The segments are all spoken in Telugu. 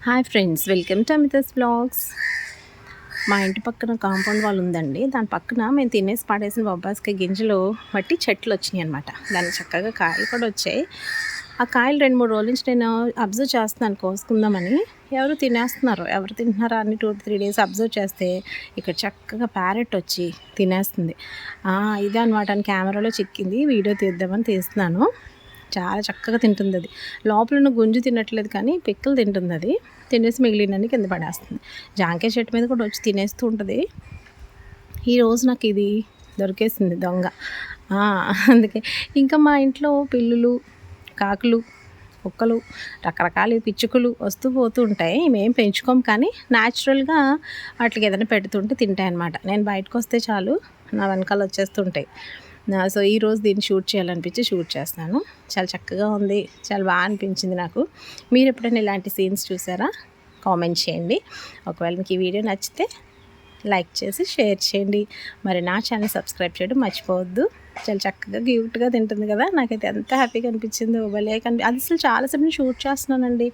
Hi friends, welcome to Amitha's blogs. మా ఇంటి పక్కన కాంపౌండ్ వాల్ ఉందండి. దాని పక్కన మేము తినేసి పడేసిన బొబ్బాస్కాయ గింజలు బట్టి చెట్లు వచ్చినాయి అనమాట. దాన్ని చక్కగా కాయలు కూడా వచ్చాయి. ఆ కాయలు 2-3 రోజుల నుంచి నేను అబ్జర్వ్ చేస్తున్నాను కోసుకుందామని. ఎవరు తినేస్తున్నారు, ఎవరు తింటున్నారా అని 2-3 డేస్ అబ్జర్వ్ చేస్తే ఇక్కడ చక్కగా ప్యారెట్ వచ్చి తినేస్తుంది. ఇదే అనమాట అని కెమెరాలో చిక్కింది. వీడియో తీద్దామని తీస్తున్నాను. చాలా చక్కగా తింటుంది. అది లోపల ఉన్న గుంజు తినట్లేదు కానీ పిక్కలు తింటుంది. అది తినేసి మిగిలినన్ని కింద పడేస్తుంది. జాంకాయ చెట్టు మీద కూడా వచ్చి తినేస్తూ ఉంటుంది. ఈరోజు నాకు ఇది దొరికేసింది దొంగ. అందుకే ఇంకా మా ఇంట్లో పిల్లులు, కాకులు, కుక్కలు, రకరకాల పిచ్చుకలు వస్తూ పోతూ ఉంటాయి. మేము పెంచుకోం కానీ న్యాచురల్గా వాటికి ఏదైనా పెడుతుంటే తింటాయి అన్నమాట. నేను బయటకు వస్తే చాలు నా వెనకాల వచ్చేస్తుంటాయి. సో ఈరోజు దీన్ని షూట్ చేయాలనిపించి షూట్ చేస్తున్నాను. చాలా చక్కగా ఉంది, చాలా బాగా అనిపించింది నాకు. మీరు ఎప్పుడైనా ఇలాంటి సీన్స్ చూసారా? కామెంట్ చేయండి. ఒకవేళ మీకు ఈ వీడియో నచ్చితే లైక్ చేసి షేర్ చేయండి. మరి నా ఛానల్ సబ్స్క్రైబ్ చేయడం మర్చిపోవద్దు. చాలా చక్కగా క్యూట్గా తింటుంది కదా. నాకైతే ఎంత హ్యాపీగా అనిపించిందో. భలే అది అసలు చాలాసేపు షూట్ చేస్తున్నానండి,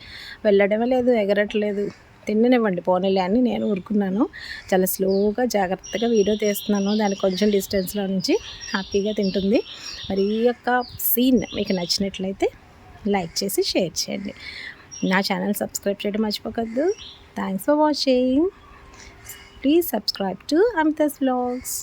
వెళ్ళడమే లేదు, ఎగరట్లేదు. తిన్ననివ్వండి పోనీలే అని నేను ఊరుకున్నాను. చాలా స్లోగా జాగ్రత్తగా వీడియో తీస్తున్నాను. దానికి కొంచెం డిస్టెన్స్లో నుంచి హ్యాపీగా తింటుంది. మరి ఈ యొక్క సీన్ మీకు నచ్చినట్లయితే లైక్ చేసి షేర్ చేయండి. నా ఛానల్ సబ్స్క్రైబ్ చేయడం మర్చిపోవద్దు. Thanks for watching. Please subscribe to Amitha's blogs.